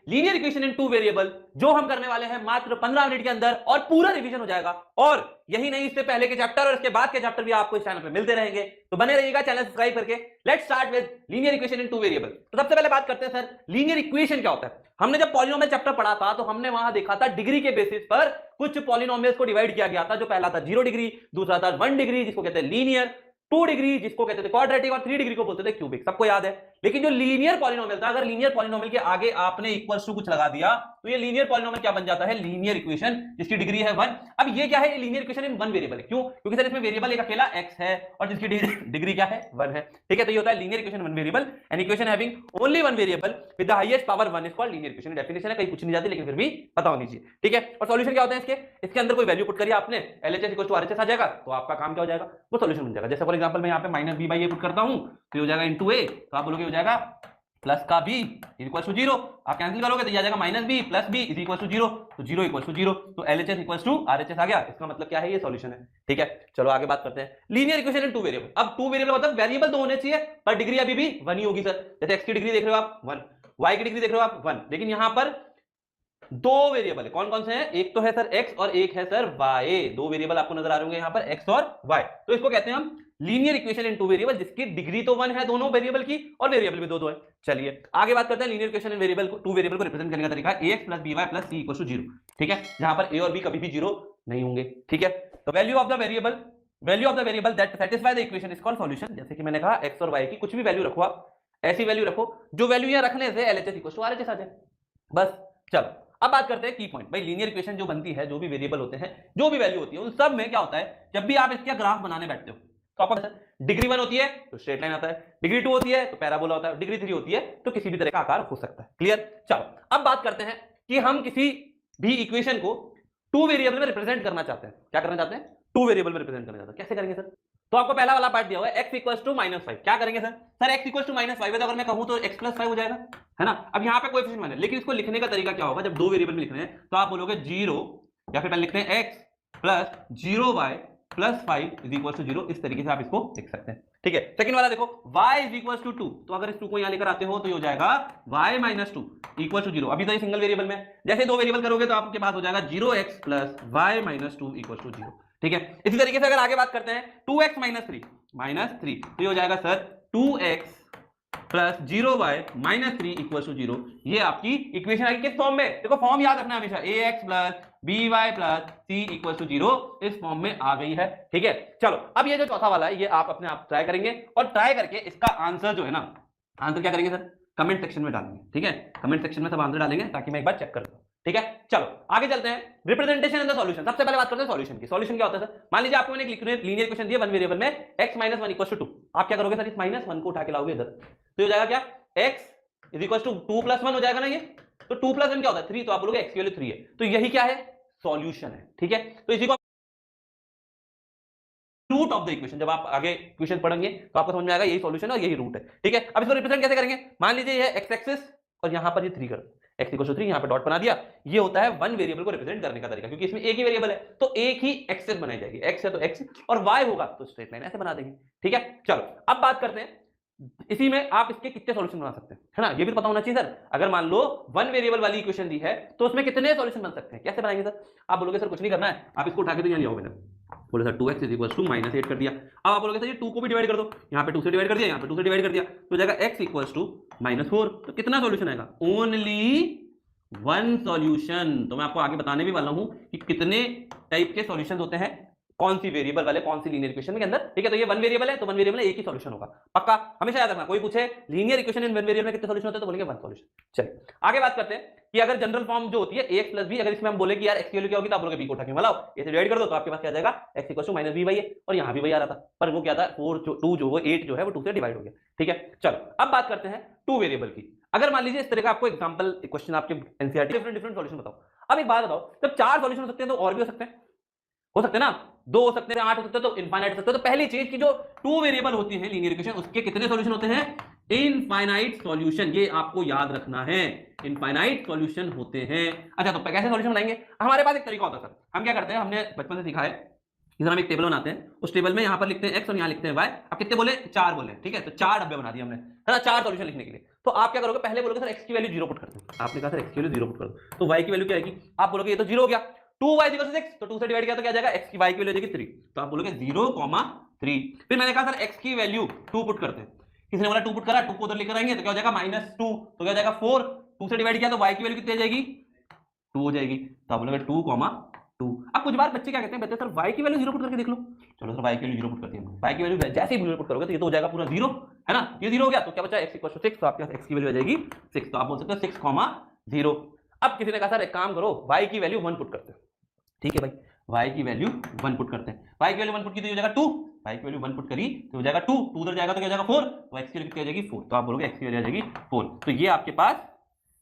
Linear equation इन two variable जो हम करने वाले हैं मात्र 15 मिनट के अंदर और पूरा रिवीजन हो जाएगा। और यही नहीं, इससे पहले के चैप्टर और इसके बाद के चैप्टर भी आपको इस चैनल पे मिलते रहेंगे, तो बने रहिएगा चैनल सब्सक्राइब करके। Let's start with linear equation in two variable. तो सबसे पहले बात करते हैं सर, लीनियर इक्वेशन क्या होता है। हमने जब पॉलिनोमियल चैप्टर पढ़ा था तो हमने वहां देखा था डिग्री के बेसिस पर कुछ पॉलिनोमियल्स को डिवाइड किया गया था, जो पहला था 0 डिग्री, दूसरा था 1 डिग्री जिसको कहते हैं लीनियर, 2 डिग्री जिसको कहते थे क्वाड्रेटिक, और 3 डिग्री को बोलते थे क्यूबिक, सबको याद है। लेकिन जो लीनियर पॉलिनोमियल था, अगर लीनियर पॉलिनोमियल के आगे आपने इक्वल्स टू कुछ लगा दिया तो ये लीनियर पॉलिनोमियल क्या बन जाता है, लीनियर इक्वेशन जिसकी डिग्री है 1। अब ये क्या है, ये linear equation in one variable है। क्यों? क्योंकि सर इसमें वेरिएबल एक अकेला x है और जिसकी डिग्री क्या है, 1 है। ठीक है, तो ये होता है linear equation one variable. An equation having only one variable with the highest power 1 is called linear equation. Definition है, कहीं पूछ नहीं जाती, लेकिन फिर भी पता होनी चाहिए। ठीक है, और सॉल्यूशन क्या होता है इसके अंदर कोई वैल्यू पुट करिए आपने, LHS इक्वल टू RHS आ जाएगा, तो आपका काम क्या हो जाएगा, वो सॉल्यूशन बन जाएगा। जैसे फॉर एग्जांपल मैं यहाँ पे minus b by A put करता हूँ तो हो जाएगा इनटू a, तो आप बोलोगे हो जाएगा प्लस का b इक्वल टू 0, आप कैंसिल करोगे तो ये आ जाएगा minus b plus b is equal to 0, तो 0 इक्वल टू 0, तो LHS इक्वल टू RHS आ गया। इसका मतलब क्या है, ये सॉल्यूशन है। ठीक है, चलो आगे बात करते हैं लीनियर इक्वेशन इन टू वेरिएबल। अब टू वेरिएबल मतलब वेरिएबल तो होने चाहिए पर डिग्री अभी भी 1 ही होगी सर। जैसे x की डिग्री देख रहे हो आप 1, y की डिग्री देख रहे हो आप 1, लेकिन यहां पर दो वेरिएबल है। कौन कौन से हैं, एक तो है सर x और एक है सर y। दो वेरिएबल आपको नजर आ रहे होंगे यहाँ पर x और y, तो इसको कहते हैं हम लीनियर इक्वेशन इन टू वेरिएबल जिसकी डिग्री तो 1 है दोनों वेरिएबल की और वेरिएबल भी दो है। चलिए आगे बात करते हैं लीनियर इक्वेशन इन वेरिएबल को, टू वेरिएबल को रिप्रेजेंट करने का तरीका ax plus by plus c equal to 0। ठीक है, जहां पर a और b कभी भी 0 नहीं होंगे। ठीक है, तो value of the variable that satisfy the equation is called solution. जैसे कि मैंने कहा x और y की कुछ भी वैल्यू रखो, आप ऐसी वैल्यू रखो जो वैल्यू यहां रखने से LHS इक्वल टू RHS आ जाए, बस। चलो अब बात करते हैं की पॉइंट। भाई लीनियर इक्वेशन जो बनती है, जो भी वेरिएबल होते हैं, जो भी वैल्यू होती है, उन सब में क्या होता है, जब भी आप इसका ग्राफ बनाने बैठते हो तो आपको डिग्री 1 होती है तो स्ट्रेट लाइन आता है, डिग्री 2 होती है तो पैराबोला होता है, डिग्री 3 होती है तो किसी भी तरह का आकार हो सकता है। क्लियर? चलो अब बात करते हैं कि हम किसी भी इक्वेशन को टू वेरिएबल में रिप्रेजेंट करना चाहते हैं। क्या करना चाहते हैं, टू वेरिएबल में रिप्रेजेंट करना चाहते हैं। कैसे करेंगे सर? तो आपको पहला वाला पार्ट दिया हुआ है x इक्वल्स टू -5। क्या करेंगे सर x इक्वल्स टू -5 अगर मैं कहूं तो x प्लस 5 हो जाएगा, है ना। अब यहां पे कोएफिशिएंट मान है, लेकिन इसको लिखने का तरीका क्या होगा, जब दो वेरिएबल में लिख रहे हैं तो आप बोलोगे 0 या फिर पहले लिखते हैं x plus 0y plus 5 is equal to 0। इस तरीके से आप इसको लिख सकते हैं। ठीक है, सेकंड वाला देखो y इज इक्वल टू 2, तो अगर इस 2 को यहां लेकर आते हो तो ये हो जाएगा y माइनस 2 इक्वल टू 0। अभी तो ये सिंगल वेरिएबल में, जैसे दो वेरिएबल करोगे तो आपके पास हो जाएगा 0x plus y minus 2 equal to 0। ठीक है, इसी तरीके से अगर आगे बात करते हैं 2x माइनस 3 तो ये हो जाएगा sir 2x plus 0y minus 3 equal to 0। ये आपकी इक्वेशन आएगी किस फॉर्म में, देखो फॉर्म याद रखना हमेशा, ax plus by plus c equal to 0 इस फॉर्म में आ गई है। ठीक है, चलो अब ये जो चौथा वाला है ये आप अपने आप ट्राई करेंगे और ट्राई करके इसका आंसर जो है ना, आंसर क्या करेंगे सर, कमेंट सेक्शन में डालेंगे। ठीक है, कमेंट सेक्शन में सब आंसर डालेंगे ताकि मैं एक बार चेक कर लूं। ठीक है, चलो आगे चलते हैं, रिप्रेजेंटेशन इन द सॉल्यूशन। सबसे पहले बात करते हैं सॉल्यूशन की। सॉल्यूशन क्या होता है सर, मान लीजिए आपको मैंने एक लीनियर इक्वेशन दिया वन वेरिएबल में x माइनस 1 इक्वल टू 2। आप क्या करोगे सर, इस माइनस 1 को उठा के लाओगे इधर, तो हो जाएगा क्या, x is equal to 2 plus 1 हो जाएगा ना ये, तो 2 प्लस 1 क्या होता है 3, तो आप बोलोगे x की वैल्यू 3 है, तो यही क्या है, सॉल्यूशन है। ठीक है, तो इसी को रूट ऑफ द इक्वेशन, जब आप आगे इक्वेशन पढ़ेंगे तो आपको समझ में आएगा यही सॉल्यूशन है और यही रूट है। ठीक है, अब इसको रिप्रेजेंट कैसे करेंगे, मान लीजिए ये x एक्सिस और यहां पर ये 3 कर x इक्वल टू 3, यहां पे डॉट बना दिया। ये होता है वन वेरिएबल को रिप्रेजेंट करने का तरीका, क्योंकि इसमें एक ही वेरिएबल है तो एक ही एक्सिस बनाई जाएगी, x है तो x और y होगा तो स्ट्रेट लाइन ऐसे बना देंगे। ठीक है, चलो अब बात करते हैं इसी में आप इसके कितने सॉल्यूशन बना सकते हैं, है ना, ये भी पता होना चाहिए सर। अगर मान लो वन वेरिएबल वाली इक्वेशन दी है तो उसमें कितने सॉल्यूशन बन सकते हैं, कैसे बनाएंगे सर? आप बोलोगे सर कुछ नहीं करना है, आप इसको उठा के तो यहाँ लिया मैंने, बोले sir 2x is equal to -8 कर दिया। अब आप बोलोगे सर ये 2 को भी डिवाइड कर दो, यहाँ पे 2 से डिवाइड कर दिया, यहाँ पे 2 से डिवाइड कर दिया, तो हो जाएगा x इक्वल टू -4। तो कितना सॉल्यूशन आएगा, ओनली वन सॉल्यूशन। तो मैं आपको आगे बताने भी वाला हूं कि कितने टाइप के सॉल्यूशंस होते हैं, कौन सी वेरिएबल वाले कौन सी लीनियर इक्वेशन के अंदर। ठीक है, तो ये वन वेरिएबल है तो वन वेरिएबल में एक ही सॉल्यूशन होगा, पक्का हमेशा याद रखना। कोई पूछे linear equation in one variable में कितने सॉल्यूशन होते हैं तो बोलेंगे वन सॉल्यूशन। चलिए आगे बात करते हैं कि अगर जनरल फॉर्म जो होती है ax प्लस b, अगर इसमें हम बोले कि यार x की वैल्यू क्या होगी तो आप बोलोगे b को उठा के मिलाओ, ये से डिवाइड कर दो तो आपके पास क्या आ जाएगा, x equal to minus b by a, और यहाँ भी वही आ रहा था पर वो क्या था 2 जो वो 8 जो है वो 2 से डिवाइड हो गया। ठीक है, चलो अब बात करते हैं टू वेरिएबल की। अगर मान लीजिए इस तरह का आपको एग्जांपल क्वेश्चन आपके एनसीईआरटी डिफरेंट सॉल्यूशन बताओ। अब एक बात बताओ, जब 4 सॉल्यूशन हो सकते हैं तो और भी हो सकते हैं, ना, 2 हो सकते हैं, 8 हो सकते हैं, तो इनफाइनाइट हो सकते हैं। तो पहली चीज की जो टू वेरिएबल होती है लीनियर इक्वेशन, उसके कितने सॉल्यूशन होते हैं, इनफाइनाइट सॉल्यूशन। ये आपको याद रखना है, इनफाइनाइट सॉल्यूशन होते हैं। अच्छा तो कैसे सॉल्यूशन बनाएंगे, हमारे पास एक तरीका होता है सर, हम क्या करते हैं, हमने बचपन से सीखा है इधर हम एक टेबल बनाते हैं, उस टेबल में यहाँ पर लिखते हैं x और यहाँ लिखते हैं y। अब कितने बोले, 4 बोले, ठीक है। तो 4 डब्बे बना दिए हमने, है ना, 4 सॉल्यूशन लिखने के लिए। तो आप क्या करोगे, पहले बोलोगे सर x की वैल्यू 0 पुट करते हैं। आपने कहा सर x की वैल्यू 0 पुट कर दो, तो y की वैल्यू क्या आएगी, आप बोलोगे ये तो 0 हो गया, 2y = 6, तो 2 से डिवाइड किया तो क्या जाएगा, x की y की वैल्यू हो जाएगी 3, तो आप बोलोगे 0,3। फिर मैंने कहा सर x की वैल्यू 2 पुट करते हैं, किसी ने बोला 2 पुट करा, 2 को उधर लेकर आएंगे तो क्या हो जाएगा -2, तो क्या हो जाएगा 4, 2 से डिवाइड किया तो y की वैल्यू कितनी आ जाएगी, 2 हो जाएगी, तो आप बोलोगे 2,2। अब कुछ बार बच्चे क्या कहते हैं, बच्चे सर y की वैल्यू 0 पुट करके देख लो। चलो सर y की वैल्यू 0 पुट करते हैं, y की वैल्यू जैसे ही 0 पुट करोगे तो ये तो हो जाएगा पूरा 0, है ना, ये 0 हो गया, तो क्या बचा x = 6, तो आपके पास x की वैल्यू आ जाएगी 6, तो आप बोल सकते हो 6,0। अब किसी ने कहा सर एक काम करो, y की वैल्यू 1 पुट करते हैं, ठीक है भाई, y की वैल्यू 1 पुट करते हैं, y की वैल्यू 1 पुट की तो हो जाएगा 2, y की वैल्यू 1 पुट करी तो हो जाएगा 2, 2 उधर जाएगा तो क्या हो जाएगा 4, तो x की वैल्यू कितनी आ जाएगी 4, तो आप बोलोगे x की वैल्यू आ जाएगी 4। तो ये आपके पास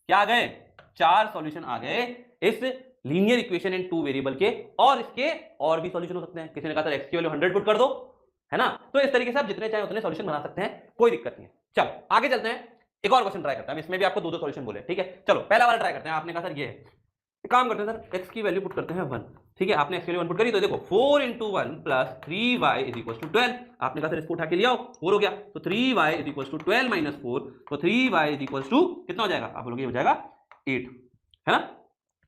क्या आ गए, 4 सॉल्यूशन आ गए इस लीनियर इक्वेशन इन 2 वेरिएबल के, और इसके और भी सॉल्यूशन हो सकते हैं। किसी ने कहा था x की वैल्यू 100 पुट कर दो, है ना, तो इस तरीके से आप जितने चाहे उतने सॉल्यूशन बना सकते हैं, कोई दिक्कत नहीं है। चलो आगे चलते हैं, एक और क्वेश्चन ट्राई करते हैं, इसमें भी आपको 2 सॉल्यूशन बोले, ठीक है। चलो पहला वाला ट्राई करते हैं। आपने कहा सर ये है, एक काम करते हैं सर, x की वैल्यू पुट करते हैं 1, ठीक है। आपने x की वैल्यू 1 पुट करी तो देखो 4 × 1 + 3y = 12। आपने कहा सर इसको उठा के ले आओ, 4 हो गया, तो 3y = 12 - 4, तो 3y = कितना हो जाएगा, आप बोलोगे ये हो जाएगा 8, है ना,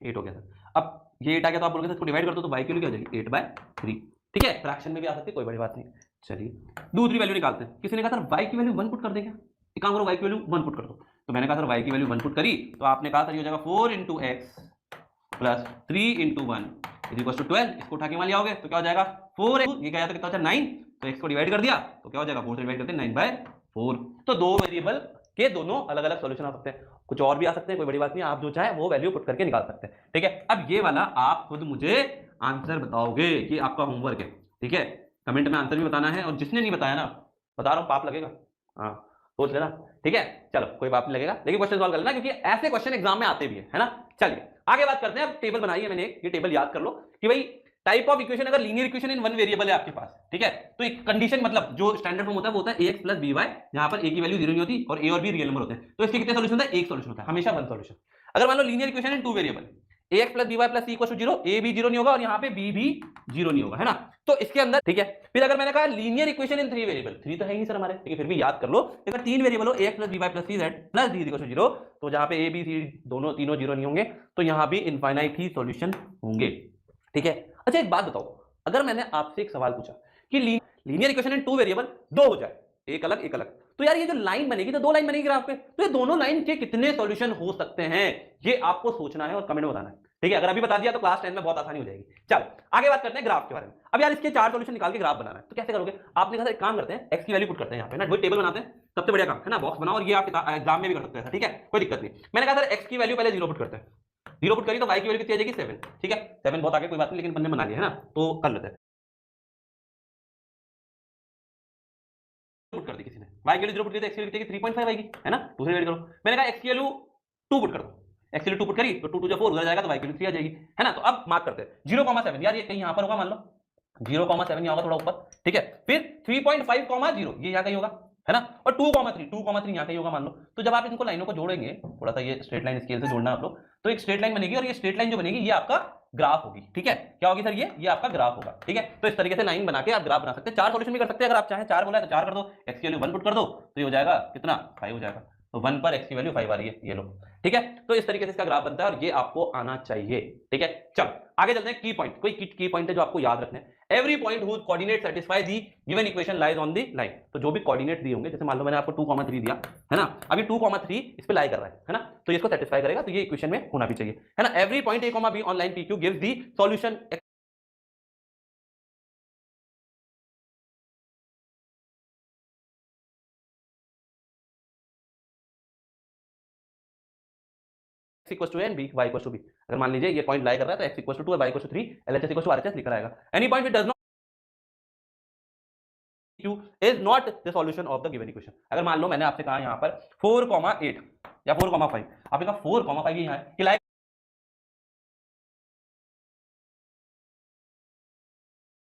8 हो गया सर। अब ये 8 आ गया तो आप बोलोगे सर इसको डिवाइड कर दो, तो y की वैल्यू क्या हो जाएगी 8/3, ठीक है। फ्रैक्शन में भी आ सकती है, कोई बड़ी बात नहीं। चलिए दूसरी वैल्यू निकालते हैं। किसी ने कहा सर y की वैल्यू 1 पुट कर देगा, एक काम करो y की वैल्यू 1 पुट कर दो, तो मैंने कहा सर y की वैल्यू 1 पुट करी, तो आपने कहा सर ये हो जाएगा 4 × x + 3 × 1 = 12। इसको उठा के वहां ले आओगे तो क्या हो जाएगा 4, ये क्या आया तो कितना होता है 9, तो x को डिवाइड कर दिया तो क्या हो जाएगा 4 से डिवाइड करते हैं 9/4। तो 2 वेरिएबल के दोनों अलग अलग सॉल्यूशन आ सकते हैं, कुछ और भी आ सकते हैं, कोई बड़ी बात नहीं, आप जो चाहे वो वैल्यू पुट करके निकाल सकते हैं, ठीक है। अब ये वाला आप खुद मुझे आंसर बताओगे, कि आपका होमवर्क है, ठीक है। कमेंट में आंसर भी बताना है, और जिसने नहीं बताया ना, बता रहा हूं पाप लगेगा, हाँ सोच लेना, ठीक है। चलो कोई बात नहीं लगेगा, लेकिन क्वेश्चन सॉल्व कर लेना, क्योंकि ऐसे क्वेश्चन एग्जाम में आते भी है ना। चलिए आगे बात करते हैं। अब टेबल बनाई है मैंने, ये टेबल याद कर लो कि भाई टाइप ऑफ इक्वेशन, अगर लीनियर इक्वेशन इन 1 वेरिएबल है आपके पास, ठीक है, तो एक कंडीशन, मतलब जो स्टैंडर्ड फॉर्म होता है वो होता है ax + by, जहां पर a की वैल्यू 0 नहीं होती और a और b रियल नंबर होते हैं। तो इसके कितने सॉल्यूशन होता है, एक सॉल्यूशन होता है, हमेशा 1 सॉल्यूशन। अगर मान लो linear equation in 2 variable, ax + by + c = 0, a भी 0 नहीं होगा और यहाँ पे b भी 0 नहीं होगा, है ना, तो इसके अंदर, ठीक है। फिर अगर मैंने कहा लीनियर इक्वेशन इन 3 वेरिएबल, 3 तो है ही सर हमारे, ठीक है, फिर भी याद कर लो, अगर 3 वेरिएबल हो ax + by + cz + d = 0, तो जहां पे a b c दोनों तीनों 0 नहीं होंगे, तो यहां भी इनफाइनाइट ही सॉल्यूशन होंगे, ठीक है। अच्छा एक बात बताओ, अगर मैंने आपसे एक सवाल पूछा कि लीनियर इक्वेशन इन 2 वेरिएबल 2 हो जाए, एक अलग एक अलग, तो यार ये जो लाइन बनेगी, तो 2 लाइन बनेगी ग्राफ पे, तो ये दोनों लाइन के कितने सॉल्यूशन हो सकते हैं, ये आपको सोचना है और कमेंट में बताना है, ठीक है। अगर अभी बता दिया तो क्लास 10 में बहुत आसानी हो जाएगी। चलो आगे बात करते हैं ग्राफ के बारे में। अब यार इसके 4 सॉल्यूशन निकाल के ग्राफ बनाना है, तो कैसे करोगे, आपने कहा एक काम करते हैं, x की वैल्यू पुट करते हैं यहाँ पे ना, वही टेबल बनाते हैं, सबसे बढ़िया काम है ना, बॉक्स बनाओ, और ये आप एग्जाम में भी कर सकते हैं, ठीक है, कोई दिक्कत नहीं। मैंने कहा सर x की वैल्यू पहले 0 पुट करते हैं, 0 पुट करी तो y की वैल्यू कितनी आ जाएगी 7, ठीक है, 7 बहुत आगे कोई बात नहीं, लेकिन बनने बना लिया है ना, तो कर लेते हैं। पुट कर दी किसी ने, y की वैल्यू 0 पुट की तो x की वैल्यू कितनी 3.5 आएगी, है ना, दूसरी वैल्यू करो। मैंने कहा x की वैल्यू 2 पुट कर दो, x की वैल्यू 2 पुट करी तो 2 2 4 उधर जाएगा तो y की वैल्यू 3 आ जाएगी, है ना। तो अब मार्क करते हैं 0,7, यार ये कहीं यहां पर होगा, मान लो 0,7 यहाँ होगा थोड़ा ऊपर, ठीक है। फिर 3.5,0 ये यहाँ कहीं होगा, है ना, और 2,3 यहाँ कहीं होगा मान लो। तो जब आप इनको लाइनों को जोड़ेंगे, थोड़ा सा ये स्ट्रेट लाइन स्केल से जोड़ना आप लोग, तो एक स्ट्रेट लाइन बनेगी, और ये स्ट्रेट लाइन जो बनेगी ये आपका ग्राफ होगी, ठीक है। क्या होगी सर, ये आपका ग्राफ होगा, ठीक है। तो इस तरीके से लाइन बना के आप ग्राफ बना सकते हैं। 4 सॉल्यूशन भी कर सकते हैं, अगर आप चाहें 4 बोला है तो 4 कर दो, x की वैल्यू 1 पुट कर दो, तो ये हो जाएगा कितना 5 हो जाएगा, तो 1 पर x की वैल्यू 5 आ रही है, ये लो, ठीक है। तो इस तरीके से इसका ग्राफ बनता है, और ये आपको आना चाहिए, ठीक है। चलो आगे चलते हैं। की पॉइंट, कोई की पॉइंट है जो आपको याद रखने हैं। Every point whose coordinate satisfy the given equation lies on the line, तो जो भी कोऑर्डिनेट दिए होंगे, जैसे मान लो मैंने आपको 2,3 दिया, है ना, अभी 2,3 इस पे लाई कर रहा है ना, तो इसको सेटिस्फाई करेगा, तो ये इक्वेशन में होना भी चाहिए, है ना। Every point a, b on line pq gives the solution x equals to a and b, y equals to b। अगर मान लीजिए ये पॉइंट लाई कर रहा है तो x equals to 2 y equals to 3, LHS equals to RHS लिखा रहेगा। Any point which does not q is not the solution of the given equation। अगर मान लो मैंने आपसे कहा यहाँ पर 4,8 या 4,5, आपने कहा 4,5 यहाँ है कि लाइक